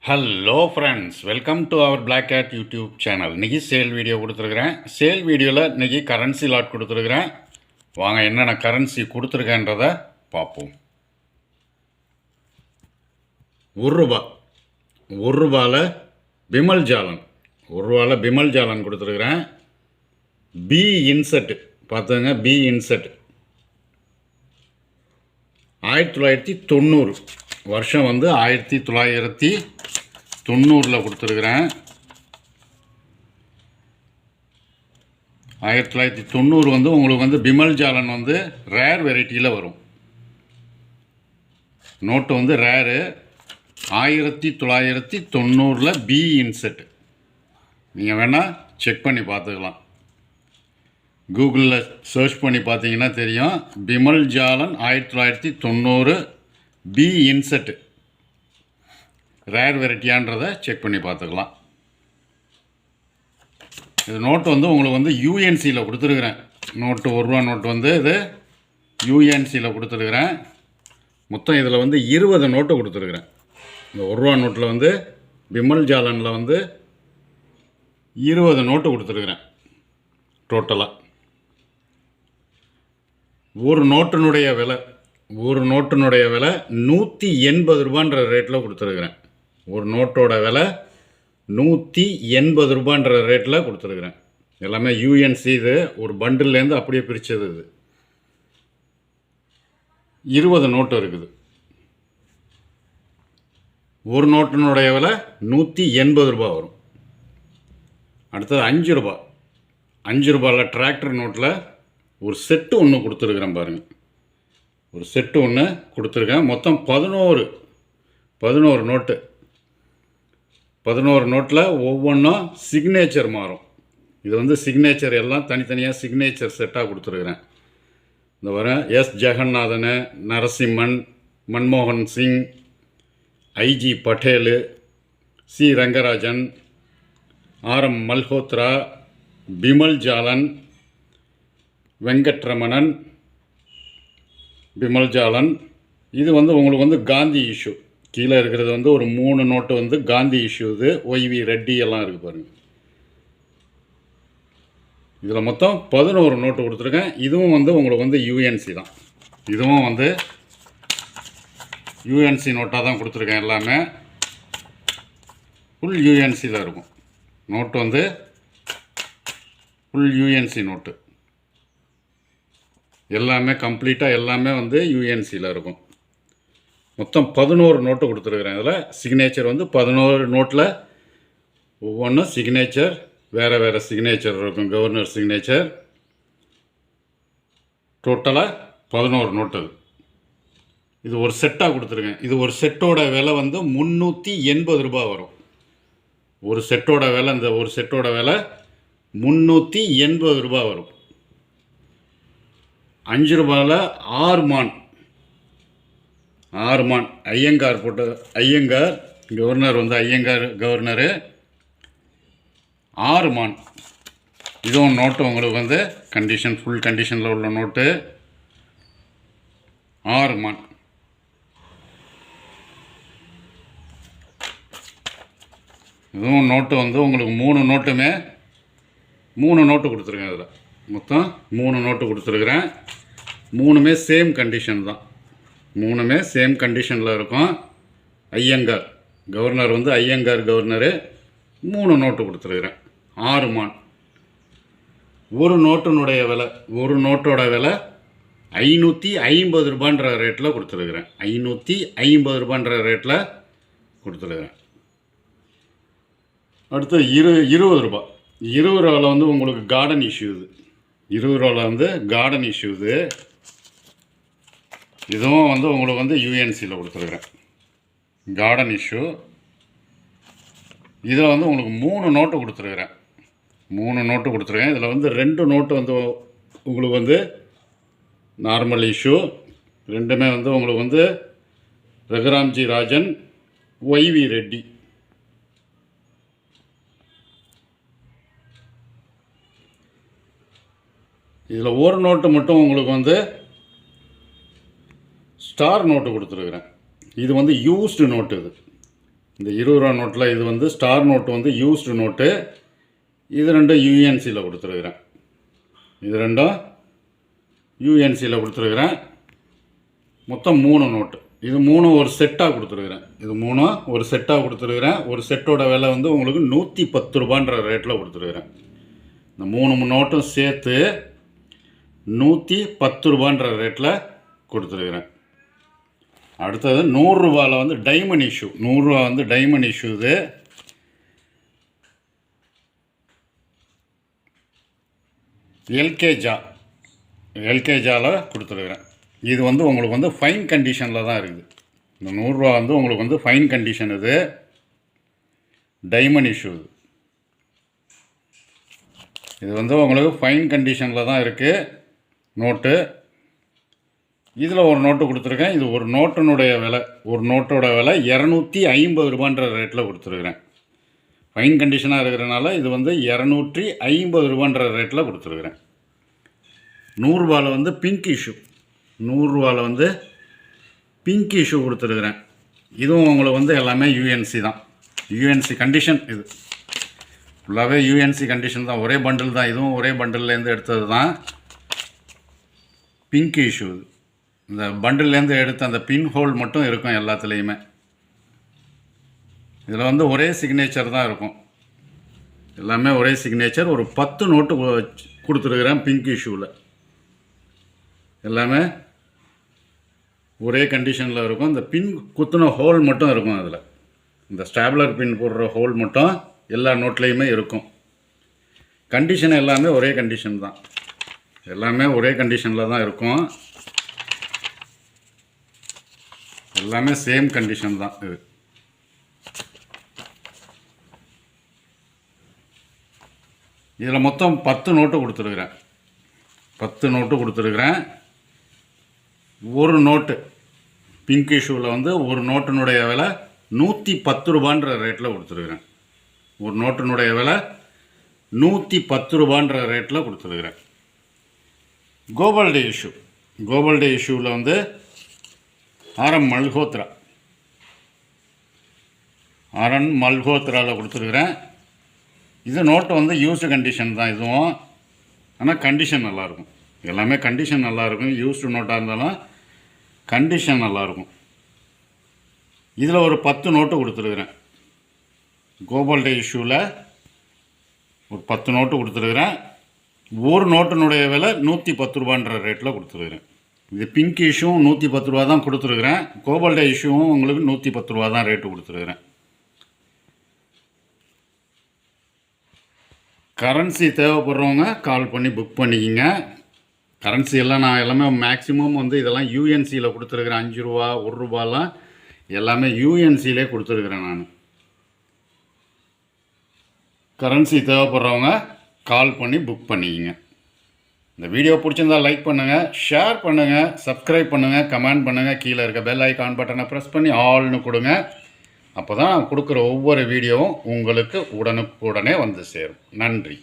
Hello friends, welcome to our Black Cat YouTube channel. இன்றைக்கி sale video கொடுத்துருக்குறேன். Sale வீடியோவில் இன்றைக்கி கரன்சி லாட் கொடுத்துருக்குறேன். வாங்க என்னென்ன கரன்சி கொடுத்துருக்கேன்றதை பார்ப்போம். ஒரு ரூபாவில் பிமல் ஜாலன், பிமல் ஜாலன் கொடுத்துருக்குறேன். பி இன்செட் பார்த்துங்க, பி இன்செட் 1990 வருஷம் 1990 கொடுத்துருக்குறேன். 1990 உங்களுக்கு பிமல் ஜாலன் ரேர் வெரைட்டியில் வரும். Note rare 1990 B inset. நீங்கள் வேணால் செக் பண்ணி பார்த்துக்கலாம். கூகுளில் சர்ச் பண்ணி பார்த்தீங்கன்னா தெரியும். Bimal Jalan 1990 B inset rare வெரைட்டியான்றதை செக் பண்ணி பார்த்துக்கலாம். இது நோட்டு உங்களுக்கு யூஎன்சியில் கொடுத்துருக்குறேன். நோட்டு ₹1 நோட்டு இது யூஎன்சியில் கொடுத்துருக்குறேன். மொத்தம் இதில் 20 நோட்டு கொடுத்துருக்குறேன். இந்த ₹1 நோட்டில் பிமல் ஜாலனில் 20 நோட்டு கொடுத்துருக்குறேன் டோட்டலாக. ஒரு நோட்டினுடைய விலை ₹180 ரேட்டில் கொடுத்துருக்குறேன். ஒரு நோட்டோட விலை ₹180 ரேட்டில் கொடுத்துருக்குறேன். எல்லாமே யூஎன்சி. இது ஒரு பண்டில்லேருந்து அப்படியே பிரித்தது. இது 20 நோட்டு இருக்குது. ஒரு நோட்டினுடைய விலை ₹180 வரும். அடுத்தது ₹5 டிராக்டர் நோட்டில் ஒரு செட்டு ஒன்று கொடுத்துருக்குறேன் பாருங்கள். ஒரு செட்டு ஒன்று கொடுத்துருக்கேன். மொத்தம் 11 நோட்டு. 11 நோட்டில் ஒவ்வொன்றும் சிக்னேச்சர் மாறும். இது சிக்னேச்சர் எல்லாம் தனித்தனியாக சிக்னேச்சர் செட்டாக கொடுத்துருக்குறேன். இந்த வர எஸ் ஜெகநாதன், நரசிம்மன், மன்மோகன் Singh, IG Patel, C Rangarajan, RM Malhotra, Bimal Jalan, Venkataramanan, Bimal Jalan. இது உங்களுக்கு காந்தி இஷ்யூ. கீழே இருக்கிறது ஒரு 3 நோட்டு காந்தி இஷ்யூ. இது ஒய்வி ரெட்டி எல்லாம் இருக்குது பாருங்கள். இதில் மொத்தம் 11 நோட்டு கொடுத்துருக்கேன். இதுவும் உங்களுக்கு யூஎன்சி தான். இதுவும் யூஎன்சி நோட்டாக தான் கொடுத்துருக்கேன். எல்லாமே ஃபுல் யூஎன்சியில் இருக்கும். Note full UNC note. எல்லாமே கம்ப்ளீட்டாக எல்லாமே யூஎன்சியில் இருக்கும். மொத்தம் 11 நோட்டு கொடுத்துருக்குறேன். இதில் சிக்னேச்சர் 11 நோட்டில் ஒவ்வொன்றும் சிக்னேச்சர் வேறு சிக்னேச்சர் இருக்கும். Governor signature. டோட்டலாக 11 நோட்டு. இது ஒரு செட்டாக கொடுத்துருக்கேன். இது ஒரு செட்டோட விலை ₹380 வரும். ஒரு செட்டோட விலை, இந்த ஒரு செட்டோட விலை ₹380 வரும். ₹5 6 மான் ஐயங்கார் போட்ட ஐயங்கார் கவர்னர் ஐயங்கார் கவர்னரு 6 மான். இதுவும் நோட்டு உங்களுக்கு கண்டிஷன் ஃபுல் கண்டிஷனில் உள்ள நோட்டு 6 மான். இதுவும் நோட்டு உங்களுக்கு 3 நோட்டுமே 3 நோட்டு கொடுத்துருக்கேன். அதில் மொத்தம் 3 நோட்டு கொடுத்துருக்குறேன். 3மே சேம் கண்டிஷன் தான். 3மே சேம் கண்டிஷனில் இருக்கும். Iyengar governor Iyengar governor 3 note கொடுத்துருக்குறேன். 6 மான். ஒரு நோட்டினுடைய விலை, ஒரு நோட்டோட விலை ₹550 ரேட்டில் கொடுத்துருக்குறேன். ₹550 ரேட்டில் கொடுத்துருக்குறேன். அடுத்து ₹20. ₹20 உங்களுக்கு கார்டன் இஷ்யூ. இது ₹20 கார்டன் இஷ்யூ. இதுவும் உங்களுக்கு யூஎன்சியில் கொடுத்துருக்குறேன். Garden issue. இதில் உங்களுக்கு 3 நோட்டு கொடுத்துருக்குறேன். 3 நோட்டு கொடுத்துருக்கேன். இதில் 2 நோட்டு உங்களுக்கு நார்மல் இஷ்யூ. ரெண்டுமே உங்களுக்கு ரகுராம்ஜி ராஜன், ஒய்வி ரெட்டி. இதில் ஒரு நோட்டு மட்டும் உங்களுக்கு ஸ்டார் நோட்டு கொடுத்துருக்குறேன். இது யூஸ்டு நோட்டு. இது இந்த 20 ரூபா நோட்டில் இது வந்து ஸ்டார் நோட்டு வந்து யூஸ்டு நோட்டு. இது ரெண்டும் யூஎன்சியில் கொடுத்துருக்குறேன். இது ரெண்டும் யூஎன்சியில் கொடுத்துருக்குறேன். மொத்தம் 3 நோட்டு. இது 3 ஒரு செட்டாக கொடுத்துருக்குறேன். இது 3 ஒரு செட்டாக கொடுத்துருக்குறேன். ஒரு செட்டோட விலை வந்து உங்களுக்கு 110 ரூபான்ற ரேட்டில் கொடுத்துருக்குறேன். இந்த 3 நோட்டும் சேர்த்து 110 ரூபான்ற ரேட்டில் கொடுத்துருக்குறேன். அடுத்தது 100 ரூபாயில் வந்து டைமண்ட் இஷ்யூ. 100 ரூபா வந்து டைமண்ட் இஷ்யூ. இது எல்கேஜாவில் கொடுத்துருக்குறேன். இது வந்து உங்களுக்கு வந்து ஃபைன் கண்டிஷனில் தான் இருக்குது. இந்த 100 ரூபா வந்து உங்களுக்கு வந்து ஃபைன் கண்டிஷன். இது டைமண்ட் இஷ்யூ. இது வந்து உங்களுக்கு ஃபைன் கண்டிஷனில் தான் இருக்குது நோட்டு. இதில் ஒரு நோட்டு கொடுத்துருக்கேன். இது ஒரு நோட்டினுடைய விலை, ஒரு நோட்டோட விலை 250 ரூபான்ற ரேட்டில் கொடுத்துருக்குறேன். ஃபைன் கண்டிஷனாக இருக்கிறனால இது வந்து 250 ரூபான்ற ரேட்டில் கொடுத்துருக்குறேன். 100 ரூபாயில் வந்து பிங்க் இஷ்யூ. 100 ரூபாயில் வந்து பிங்க் இஷ்யூ கொடுத்துருக்குறேன். இதுவும் உங்களுக்கு வந்து எல்லாமே யூஎன்சி தான். UNC condition. இது ஃபுல்லாகவே யூஎன்சி கண்டிஷன் தான். ஒரே பண்டில் தான். இதுவும் ஒரே பண்டில்லேருந்து எடுத்தது தான். Pink issue. இந்த பண்டில்லேருந்து எடுத்த அந்த பின் ஹோல் மட்டும் இருக்கும் எல்லாத்துலேயுமே. இதில் வந்து ஒரே சிக்னேச்சர் தான் இருக்கும். எல்லாமே ஒரே சிக்னேச்சர். ஒரு 10 நோட்டு கொடுத்துருக்குறேன் பிங்க் இஷ்யூவில். எல்லாமே ஒரே கண்டிஷனில் இருக்கும். இந்த பின் குத்துன ஹோல் மட்டும் இருக்கும். அதில் இந்த ஸ்டாப்லர் பின் போடுற ஹோல் மட்டும் எல்லா நோட்லேயுமே இருக்கும். கண்டிஷன் எல்லாமே ஒரே கண்டிஷன் தான். எல்லாமே ஒரே கண்டிஷனில் தான் இருக்கும். எல்லாமே சேம் கண்டிஷன் தான். இது இதில் மொத்தம் 10 நோட்டு கொடுத்துருக்குறேன். 10 நோட்டு கொடுத்துருக்குறேன். ஒரு நோட்டு பிங்க் இஷ்யூவில் வந்து ஒரு நோட்டினுடைய விலை 110 ரூபான்ற ரேட்டில் கொடுத்துருக்குறேன். ஒரு நோட்டினுடைய விலை 110 ரூபான்ற ரேட்டில் கொடுத்துருக்குறேன். கோபால்டே இஷ்யூ. கோபால்டே இஷ்யூவில் வந்து ஆர்என் மல்ஹோத்ராவில் கொடுத்துருக்குறேன். இது நோட்டு வந்து யூஸ்டு கண்டிஷன் தான் இதுவும். ஆனால் கண்டிஷன் நல்லாயிருக்கும். எல்லாமே கண்டிஷன் நல்லாயிருக்கும். யூஸ்டு நோட்டாக இருந்தாலும் கண்டிஷன் நல்லாயிருக்கும். இதில் ஒரு 10 நோட்டு கொடுத்துருக்குறேன். கோபால்டே இஷ்யூவில் ஒரு 10 நோட்டு கொடுத்துருக்குறேன். ஒரு நோட்டினுடைய விலை 110 ரூபான்ற ரேட்டில் கொடுத்துருக்குறேன். இது பிங்க் இஷ்யூவும் 110 ரூபா தான் கொடுத்துருக்குறேன். கோபால்டே இஷ்யூவும் உங்களுக்கு 110 ரூபா தான் ரேட்டு கொடுத்துருக்குறேன். கரன்சி தேவைப்படுறவங்க கால் பண்ணி புக் பண்ணிக்கிங்க. கரன்சி எல்லாம் நான் எல்லாமே மேக்ஸிமம் வந்து இதெல்லாம் யூஎன்சியில் கொடுத்துருக்குறேன். 5 ரூபா 1 ரூபாலாம் எல்லாமே யூஎன்சியிலே கொடுத்துருக்குறேன் நான். கரன்சி தேவைப்படுறவங்க கால் பண்ணி புக் பண்ணிக்கிங்க. இந்த வீடியோ பிடிச்சிருந்தால் லைக் பண்ணுங்கள், ஷேர் பண்ணுங்கள், சப்ஸ்கிரைப் பண்ணுங்கள், கமெண்ட் பண்ணுங்கள். கீழே இருக்க பெல் ஐக்கான் பட்டனை ப்ரெஸ் பண்ணி ஆல்னு கொடுங்க. அப்போ தான் நான் கொடுக்குற ஒவ்வொரு வீடியோவும் உங்களுக்கு உடனுக்குடனே வந்து சேரும். நன்றி.